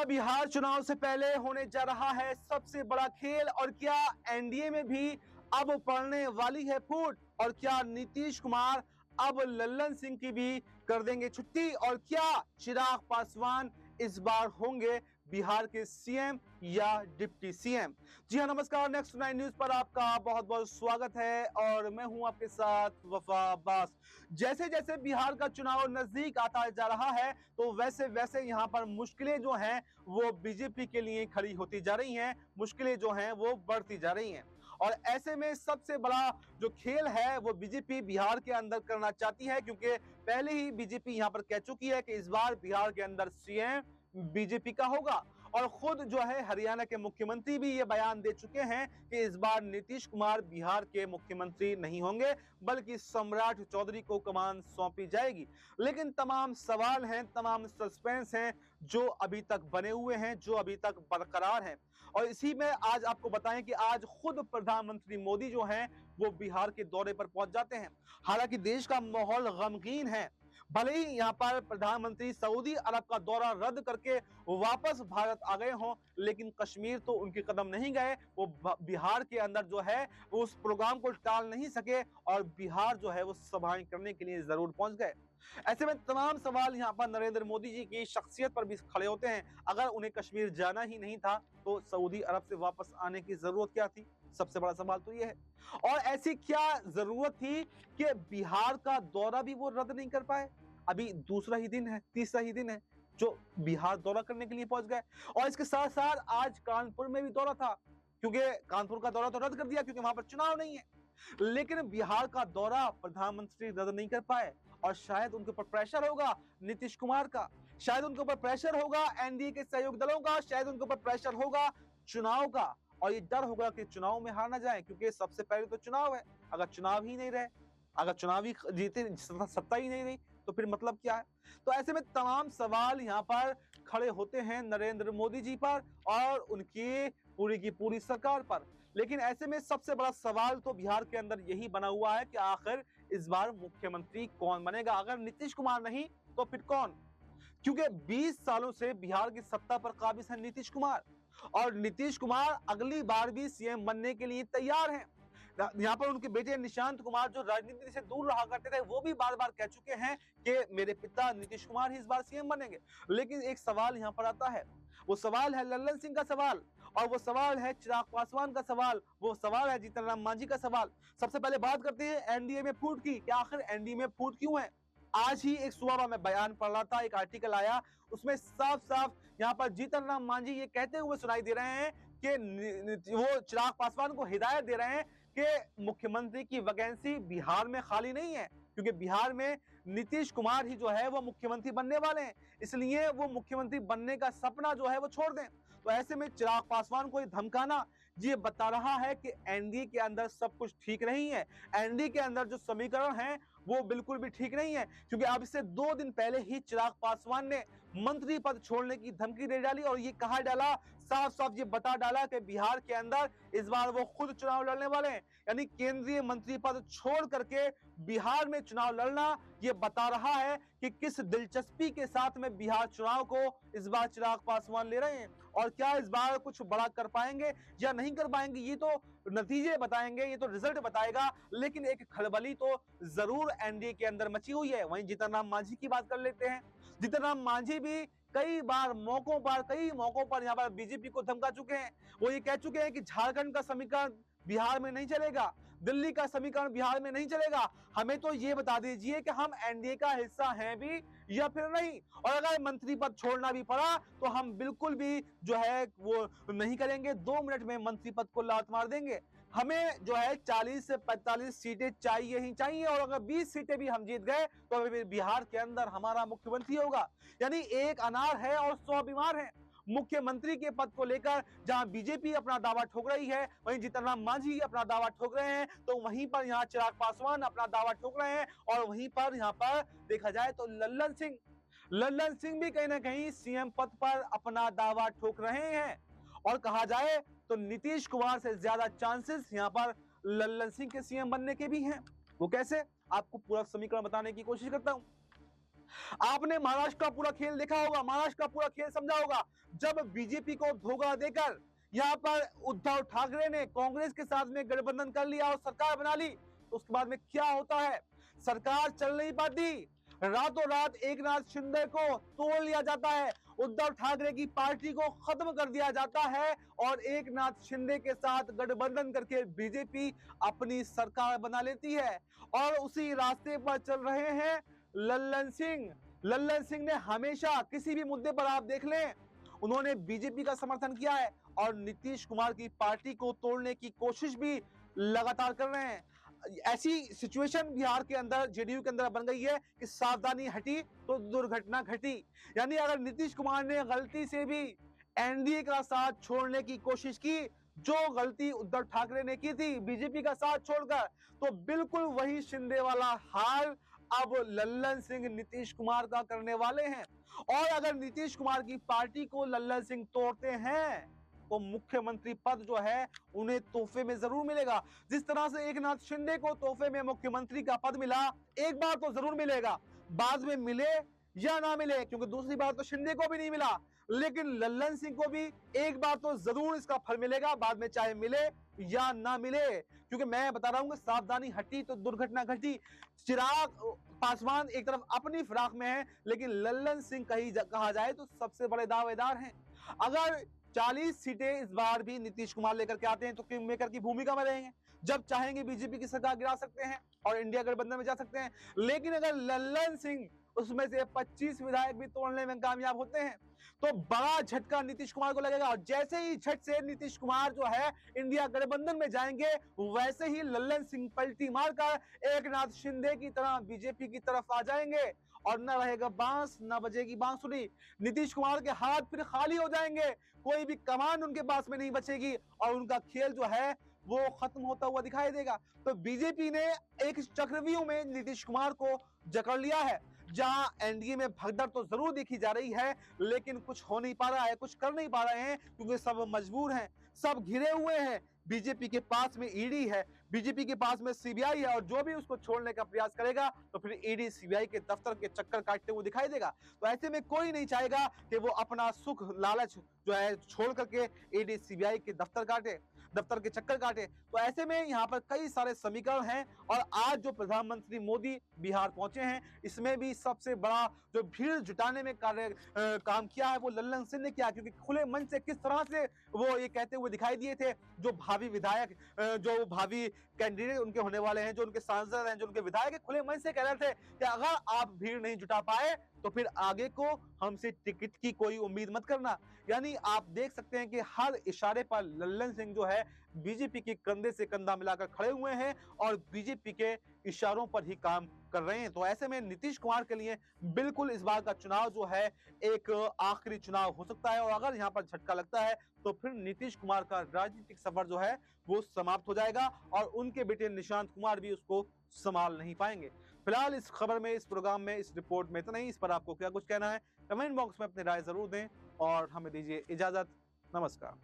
क्या बिहार चुनाव से पहले होने जा रहा है सबसे बड़ा खेल, और क्या एनडीए में भी अब पड़ने वाली है फूट, और क्या नीतीश कुमार अब लल्लन सिंह की भी कर देंगे छुट्टी, और क्या चिराग पासवान इस बार होंगे बिहार के सीएम या डिप्टी सीएम। जी हां, नमस्कार। नेक्स्ट 9 न्यूज पर आपका बहुत बहुत स्वागत है और मैं हूं आपके साथ वफा अब्बास। जैसे जैसे बिहार का चुनाव नजदीक आता जा रहा है तो वैसे वैसे यहां पर मुश्किलें जो हैं वो बीजेपी के लिए खड़ी होती जा रही हैं, मुश्किलें जो हैं वो बढ़ती जा रही हैं। और ऐसे में सबसे बड़ा जो खेल है वो बीजेपी बिहार के अंदर करना चाहती है, क्योंकि पहले ही बीजेपी यहां पर कह चुकी है कि इस बार बिहार के अंदर सीएम बीजेपी का होगा। और खुद जो है हरियाणा के मुख्यमंत्री भी ये बयान दे चुके हैं कि इस बार नीतीश कुमार बिहार के मुख्यमंत्री नहीं होंगे, बल्कि सम्राट चौधरी को कमान सौंपी जाएगी। लेकिन तमाम सवाल हैं, तमाम सस्पेंस हैं जो अभी तक बने हुए हैं, जो अभी तक बरकरार हैं। और इसी में आज आपको बताएं कि आज खुद प्रधानमंत्री मोदी जो हैं वो बिहार के दौरे पर पहुंच जाते हैं। हालांकि देश का माहौल गमगीन है। भले ही यहाँ पर प्रधानमंत्री सऊदी अरब का दौरा रद्द करके वापस भारत आ गए हों, लेकिन कश्मीर तो उनके कदम नहीं गए। वो बिहार के अंदर जो है वो उस प्रोग्राम को टाल नहीं सके और बिहार जो है वो सभाएं करने के लिए जरूर पहुंच गए। ऐसे में तमाम सवाल यहाँ पर नरेंद्र मोदी जी की शख्सियत पर भी खड़े होते हैं। अगर उन्हें कश्मीर जाना ही नहीं था तो सऊदी अरब से वापस आने की जरूरत क्या थी? सबसे बड़ा सवाल तो यह है। और ऐसी क्या जरूरत थी कि बिहार का दौरा भी वो रद्द नहीं कर पाए? अभी दूसरा ही दिन है, तीसरा ही दिन है जो बिहार दौरा करने के लिए पहुंच गए। और इसके साथ साथ आज कानपुर में भी दौरा था, क्योंकि कानपुर का दौरा तो रद्द कर दिया क्योंकि वहां पर चुनाव नहीं है। लेकिन बिहार का दौरा प्रधानमंत्री रद्द नहीं कर पाए, और शायद उनके ऊपर प्रेशर होगा नीतीश कुमार का, शायद उनके ऊपर प्रेशर होगा एनडीए के सहयोग दलों का, शायद उनके ऊपर प्रेशर होगा चुनाव का, और ये डर होगा कि चुनाव में हार ना जाए, क्योंकि सबसे पहले तो चुनाव है। अगर चुनाव ही नहीं रहे, अगर चुनाव ही जीते, सत्ता ही नहीं रही, तो फिर मतलब क्या है? तो ऐसे में तमाम सवाल यहाँ पर खड़े होते हैं नरेंद्र मोदी जी पर और उनकी पूरी की पूरी सरकार पर। लेकिन ऐसे में सबसे बड़ा सवाल तो बिहार के अंदर यही बना हुआ है कि आखिर इस बार मुख्यमंत्री कौन बनेगा? अगर नीतीश कुमार नहीं तो फिर कौन? क्योंकि 20 सालों से बिहार की सत्ता पर काबिज है नीतीश कुमार, और नीतीश कुमार अगली बार भी सीएम बनने के लिए तैयार हैं। यहाँ पर उनके बेटे निशांत कुमार जो राजनीति से दूर रहा करते थे, वो भी बार बार कह चुके हैं कि मेरे पिता नीतीश कुमार ही इस बार सीएम बनेंगे। लेकिन एक सवाल यहाँ पर आता है, वो सवाल है लल्लन सिंह का सवाल, और वो सवाल है चिराग पासवान का सवाल, वो सवाल है जीतन राम मांझी का सवाल। सबसे पहले बात करते हैं एनडीए में फूट की, कि आखिर एनडीए में फूट क्यों है? आज ही एक सुबह में बयान पढ़ रहा था, एक आर्टिकल आया, उसमें साफ साफ यहाँ पर जीतन राम मांझी ये कहते हुए सुनाई दे रहे हैं कि वो चिराग पासवान को हिदायत दे रहे हैं कि मुख्यमंत्री की वैकेंसी बिहार में खाली नहीं है, क्योंकि बिहार में नीतीश कुमार ही जो है वो मुख्यमंत्री बनने वाले हैं, इसलिए वो मुख्यमंत्री बनने का सपना जो है वो छोड़ दें। तो ऐसे में चिराग पासवान को धमकाना ये बता रहा है कि एनडीए के अंदर सब कुछ ठीक नहीं है, एनडीए के अंदर जो समीकरण है वो बिल्कुल भी ठीक नहीं है। क्योंकि अब से 2 दिन पहले ही चिराग पासवान ने मंत्री पद छोड़ने की धमकी दे डाली, और ये कहा डाला, साफ साफ ये बता डाला कि बिहार के अंदर इस बार वो खुद चुनाव लड़ने वाले हैं। यानी केंद्रीय मंत्री पद छोड़ करके बिहार में चुनाव लड़ना ये बता रहा है कि किस दिलचस्पी के साथ में बिहार चुनाव को इस बार चिराग पासवान ले रहे हैं, और क्या इस बार कुछ बड़ा कर पाएंगे या नहीं कर पाएंगे ये तो नतीजे बताएंगे, ये तो रिजल्ट बताएगा। लेकिन एक खलबली तो जरूर एनडीए के अंदर मची हुई है। वहीं जीतन राम मांझी की बात कर लेते हैं। जीतन राम मांझी भी कई मौकों पर यहाँ पर बीजेपी को धमका चुके हैं। वो ये कह चुके हैं कि झारखंड का समीकरण बिहार में नहीं चलेगा, दिल्ली का समीकरण बिहार में नहीं चलेगा, हमें तो ये बता दीजिए कि हम एनडीए का हिस्सा हैं भी या फिर नहीं, और अगर मंत्री पद छोड़ना भी पड़ा तो हम बिल्कुल भी जो है वो नहीं करेंगे, 2 मिनट में मंत्री पद को लात मार देंगे। हमें जो है 40 से 45 सीटें चाहिए ही चाहिए, और अगर 20 सीटें भी हम जीत गए तो बिहार के अंदर हमारा मुख्यमंत्री होगा। यानी एक अनार है और 100 बीमार हैं। मुख्यमंत्री के पद को लेकर जहां बीजेपी अपना दावा ठोक रही है, वहीं जीतन राम मांझी अपना दावा ठोक रहे हैं, तो वहीं पर यहाँ चिराग पासवान अपना दावा ठोक रहे हैं, और वहीं पर यहाँ पर देखा जाए तो लल्लन सिंह भी कहीं ना कहीं सीएम पद पर अपना दावा ठोक रहे हैं। और कहा जाए तो नीतीश कुमार से ज्यादा चांसेस यहाँ पर लल्लन सिंह के सीएम बनने के भी हैं। वो कैसे? आपको पूरा समीकरण बताने की कोशिश करता हूं। आपने महाराष्ट्र का पूरा खेल देखा होगा, महाराष्ट्र का पूरा खेल समझा होगा। जब बीजेपी को धोखा देकर यहाँ पर उद्धव ठाकरे ने कांग्रेस के साथ में गठबंधन कर लिया और सरकार बना ली, तो उसके बाद में क्या होता है, सरकार चल नहीं पाती, रातों रात एकनाथ शिंदे को तोड़ लिया जाता है, उद्धव ठाकरे की पार्टी को खत्म कर दिया जाता है और एकनाथ शिंदे के साथ गठबंधन करके बीजेपी अपनी सरकार बना लेती है। और उसी रास्ते पर चल रहे हैं लल्लन सिंह। लल्लन सिंह ने हमेशा किसी भी मुद्दे पर आप देख लें, उन्होंने बीजेपी का समर्थन किया है और नीतीश कुमार की पार्टी को तोड़ने की कोशिश भी लगातार कर रहे हैं। ऐसी सिचुएशन बिहार के अंदर जेडीयू के अंदर बन गई है कि सावधानी हटी तो दुर्घटना घटी। यानी अगर नीतीश कुमार ने गलती से भी एनडीए का साथ छोड़ने की कोशिश की, जो गलती उद्धव ठाकरे ने की थी बीजेपी का साथ छोड़कर, तो बिल्कुल वही शिंदे वाला हाल अब लल्लन सिंह नीतीश कुमार का करने वाले हैं। और अगर नीतीश कुमार की पार्टी को लल्लन सिंह तोड़ते हैं तो मुख्यमंत्री पद जो है उन्हें तोहफे में जरूर मिलेगा। जिस तरह से एकनाथ शिंदे को तोहफे में मुख्यमंत्री का पद मिला, एक बार तो जरूर मिलेगा, बाद में मिले या ना मिले, क्योंकि दूसरी बार तो शिंदे को भी नहीं मिला, लेकिन लल्लन सिंह को भी एक बार तो जरूर इसका फल मिलेगा, बाद में चाहे मिले या ना मिले। क्योंकि मैं बता रहा हूं कि सावधानी हटी तो दुर्घटना घटी। चिराग पासवान एक तरफ अपनी फिराक में है, लेकिन लल्लन सिंह कहा जाए तो सबसे बड़े दावेदार हैं। अगर 40 सीटें इस बार भी नीतीश कुमार लेकर के आते हैं तो किंग मेकर की भूमिका में रहेंगे, जब चाहेंगे बीजेपी की सरकार गिरा सकते हैं और इंडिया गठबंधन में जा सकते हैं। लेकिन अगर लल्लन सिंह उसमें से 25 विधायक भी तोड़ने में कामयाब होते हैं तो बड़ा झटका नीतीश कुमार को लगेगा, और जैसे ही झट से नीतीश कुमार जो है इंडिया गठबंधन में जाएंगे, वैसे ही लल्लन सिंह पलटी मारकर एकनाथ शिंदे की तरह बीजेपी की तरफ आ जाएंगे और न रहेगा बांस न बजेगी बांसुरी। नीतीश कुमार के हाथ फिर खाली हो जाएंगे, कोई भी कमान उनके पास में नहीं बचेगी और उनका खेल जो है वो खत्म होता हुआ दिखाई देगा। तो बीजेपी ने एक चक्रव्यूह में नीतीश कुमार को जकड़ लिया है, जहां एनडीए में भगदड़ तो जरूर देखी जा रही है, लेकिन कुछ हो नहीं पा रहा है, कुछ कर नहीं पा रहे हैं, क्योंकि सब मजबूर हैं, सब घिरे हुए हैं। बीजेपी के पास में ईडी है, बीजेपी के पास में सीबीआई है, और जो भी उसको छोड़ने का प्रयास करेगा तो फिर ईडी सीबीआई के दफ्तर के चक्कर काटते हुए दिखाई देगा। तो ऐसे में कोई नहीं चाहेगा कि वो अपना सुख लालच जो है छोड़ करके ईडी सीबीआई के दफ्तर के चक्कर काटे। तो ऐसे में यहाँ पर कई सारे समीकरण हैं, और आज जो प्रधानमंत्री मोदी बिहार पहुंचे हैं, इसमें भी सबसे बड़ा जो भीड़ जुटाने में काम किया है वो लल्लन सिंह ने किया, क्योंकि खुले मन से किस तरह से वो ये कहते हुए दिखाई दिए थे, जो भावी विधायक, जो भावी कैंडिडेट उनके होने वाले हैं, जो उनके सांसद हैं, जो उनके विधायक, खुले मन से कह रहे थे कि अगर आप भीड़ नहीं जुटा पाए तो फिर आगे को हमसे टिकट की कोई उम्मीद मत करना। यानी आप देख सकते हैं कि हर इशारे पर लल्लन सिंह जो है बीजेपी के कंधे से कंधा मिलाकर खड़े हुए हैं और बीजेपी के इशारों पर ही काम कर रहे हैं। तो ऐसे में नीतीश कुमार के लिए बिल्कुल इस बार का चुनाव जो है एक आखिरी चुनाव हो सकता है, और अगर यहाँ पर झटका लगता है तो फिर नीतीश कुमार का राजनीतिक सफर जो है वो समाप्त हो जाएगा और उनके बेटे निशांत कुमार भी उसको संभाल नहीं पाएंगे। फिलहाल इस खबर में, इस प्रोग्राम में, इस रिपोर्ट में इतना ही। इस पर आपको क्या कुछ कहना है, कमेंट बॉक्स में अपनी राय जरूर दें और हमें दीजिए इजाजत। नमस्कार।